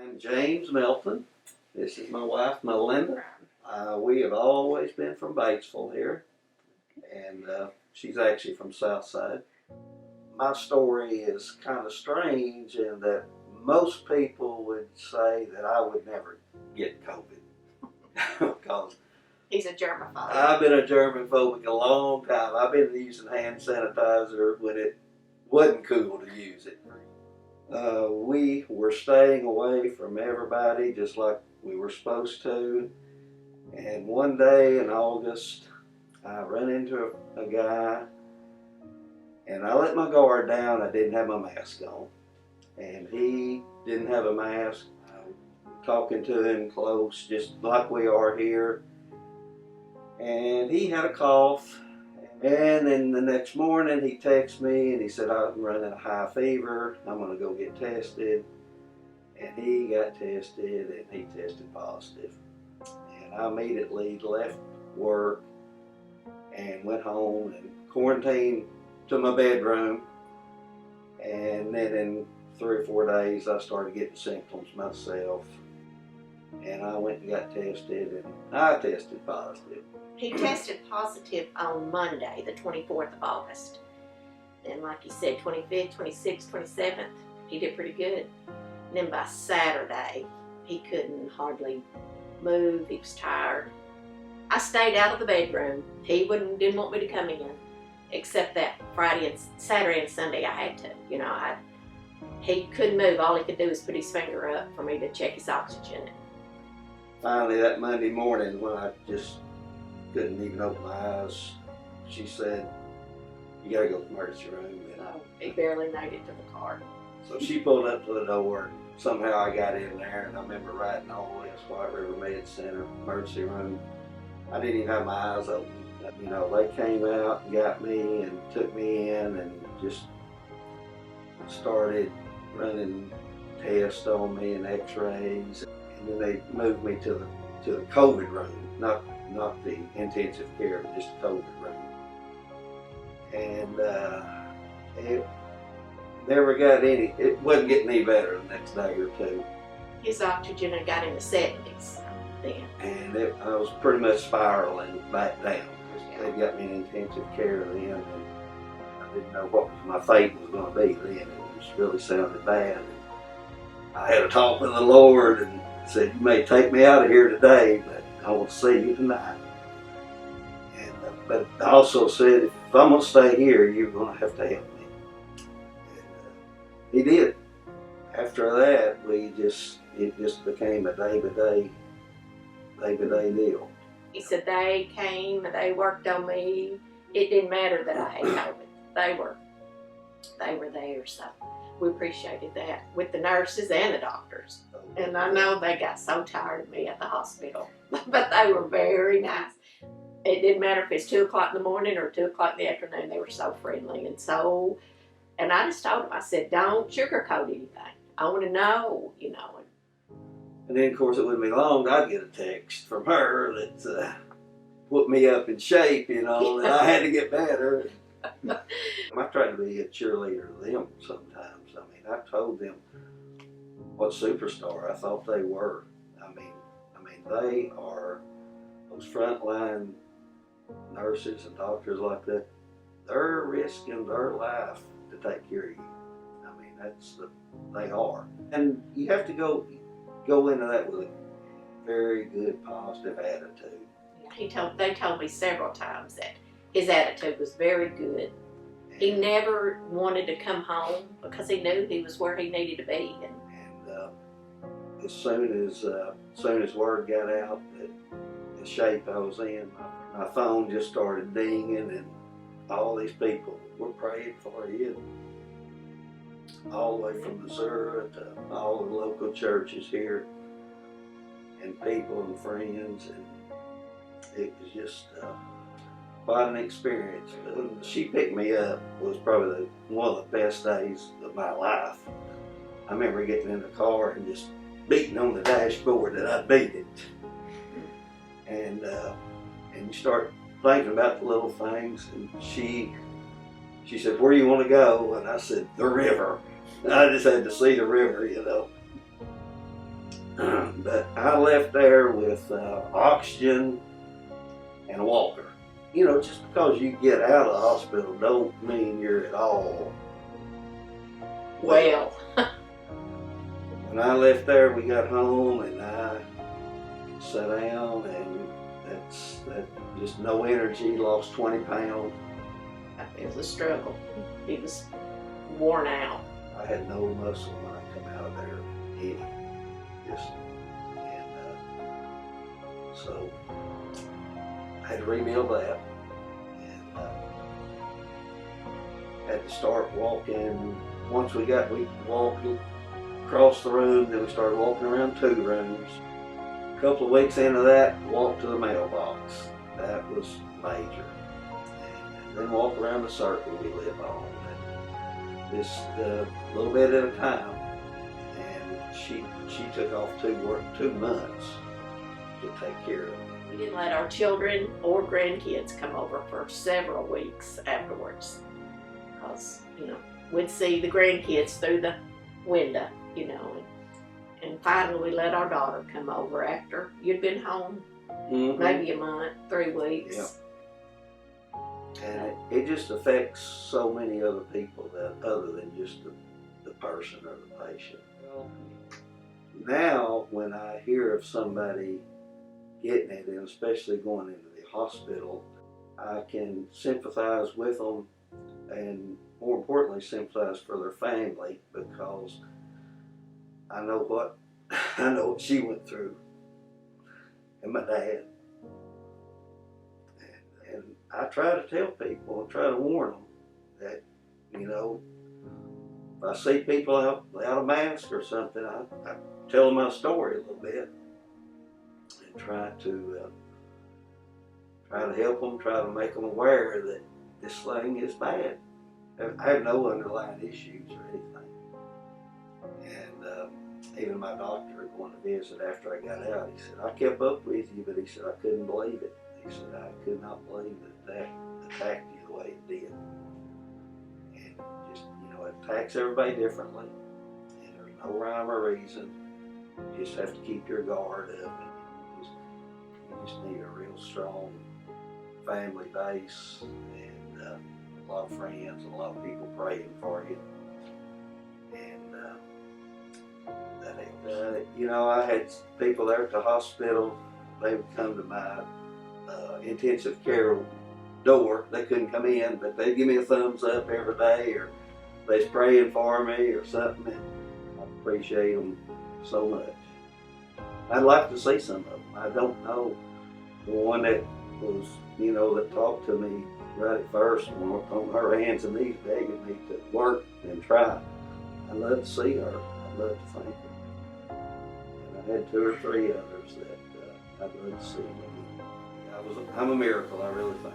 I'm James Melton. This is my wife, Melinda. We have always been from Batesville here, and she's actually from Southside. My story is kind of strange in that most people would say that I would never get COVID because he's a germaphobe. I've been a germaphobic a long time. I've been using hand sanitizer when it wasn't cool to use it. We were staying away from everybody just like we were supposed to. And one day in August, I ran into a guy, and I let my guard down. I didn't have my mask on, and he didn't have a mask. Talking to him close, just like we are here. And he had a cough. And then the next morning he texted me and he said, I'm running a high fever, I'm going to go get tested. And he got tested and he tested positive. And I immediately left work and went home and quarantined to my bedroom. And then in 3 or 4 days I started getting symptoms myself. And I went and got tested and I tested positive. He tested positive on Monday, the 24th of August. And like you said, 25th, 26th, 27th, he did pretty good. And then by Saturday, he couldn't hardly move. He was tired. I stayed out of the bedroom. He didn't want me to come in, except that Friday and Saturday and Sunday I had to. He couldn't move. All he could do was put his finger up for me to check his oxygen. Finally, that Monday morning, when I just couldn't even open my eyes, she said, you gotta go to the emergency room. And he barely made it to the car. So she pulled up to the door, and somehow I got in there, and I remember riding all the way to White River Med Center emergency room. I didn't even have my eyes open. They came out and got me and took me in and just started running tests on me and x-rays. And then they moved me to the COVID room, not the intensive care, but just the COVID room. And it never got it wasn't getting any better the next day or two. His oxygen had got in the 70s then. And I was pretty much spiraling back down. They got me in intensive care then, and I didn't know what my fate was going to be then. It just really sounded bad. And I had a talk with the Lord and said, you may take me out of here today, but I want to see you tonight. And but I also said, if I'm going to stay here, you're going to have to help me. And he did. After that, it just became a day-by-day deal. He said they came and they worked on me. It didn't matter that I had COVID. They were there, so we appreciated that with the nurses and the doctors. And I know they got so tired of me at the hospital, but they were very nice. It didn't matter if it's 2 o'clock in the morning or 2 o'clock in the afternoon. They were so friendly and I just told them, I said, don't sugarcoat anything. I want to know, And then, of course, it wouldn't be long, I'd get a text from her that put me up in shape, that I had to get better. I tried to be a cheerleader to them sometimes. I told them what superstar I thought they were. They are those frontline nurses and doctors like that. They're risking their life to take care of you. They are. And you have to go into that with a very good, positive attitude. They told me several times that his attitude was very good. He never wanted to come home because he knew he was where he needed to be. And as soon as word got out that the shape I was in, my phone just started dinging, and all these people were praying for you. All the way from Missouri to all the local churches here, and people and friends, and it was just quite an experience. When she picked me up was probably one of the best days of my life. I remember getting in the car and just beating on the dashboard that I beat it. And you start thinking about the little things, and she said, where do you want to go? And I said, the river. I just had to see the river, But I left there with oxygen and a walker. You know, just because you get out of the hospital don't mean you're at all Well, When I left there, we got home and I sat down, and that just no energy, lost 20 pounds. it was a struggle. He was worn out. I had no muscle when I come out of there, any. Just, and so I had to rebuild that, and had to start walking. Once we walked across the room, then we started walking around 2 rooms. A couple of weeks into that, walked to the mailbox. That was major. And then walk around the circle we live on. And just a little bit at a time. And she took off 2 months to take care of me. We didn't let our children or grandkids come over for several weeks afterwards. Because, we'd see the grandkids through the window, and finally we let our daughter come over after you'd been home maybe a month, 3 weeks. Yep. And it just affects so many other people other than just the person or the patient. Now, when I hear of somebody getting it, and especially going into the hospital, I can sympathize with them, and more importantly, sympathize for their family, because I know what she went through, and my dad. And I try to tell people and try to warn them that, if I see people out of mask or something, I tell them my story a little bit and try to help them, try to make them aware that this thing is bad. I have no underlying issues or anything. And even my doctor going to visit after I got out, he said, I kept up with you, but he said, I couldn't believe it. He said, I could not believe that attacked you the way it did. And just, it attacks everybody differently. And there's no rhyme or reason. You just have to keep your guard up. And you just need a real strong family base, and a lot of friends and a lot of people praying for you. And that helps. I had people there at the hospital. They would come to my intensive care door. They couldn't come in, but they'd give me a thumbs up every day, or they's praying for me or something. And I appreciate them so much. I'd like to see some of them. I don't know. The one that was, that talked to me right at first, on her hands and knees begging me to work and try. I'd love to see her. I'd love to thank her. And I had 2 or 3 others that I'd love to see. I'm a miracle, I really think.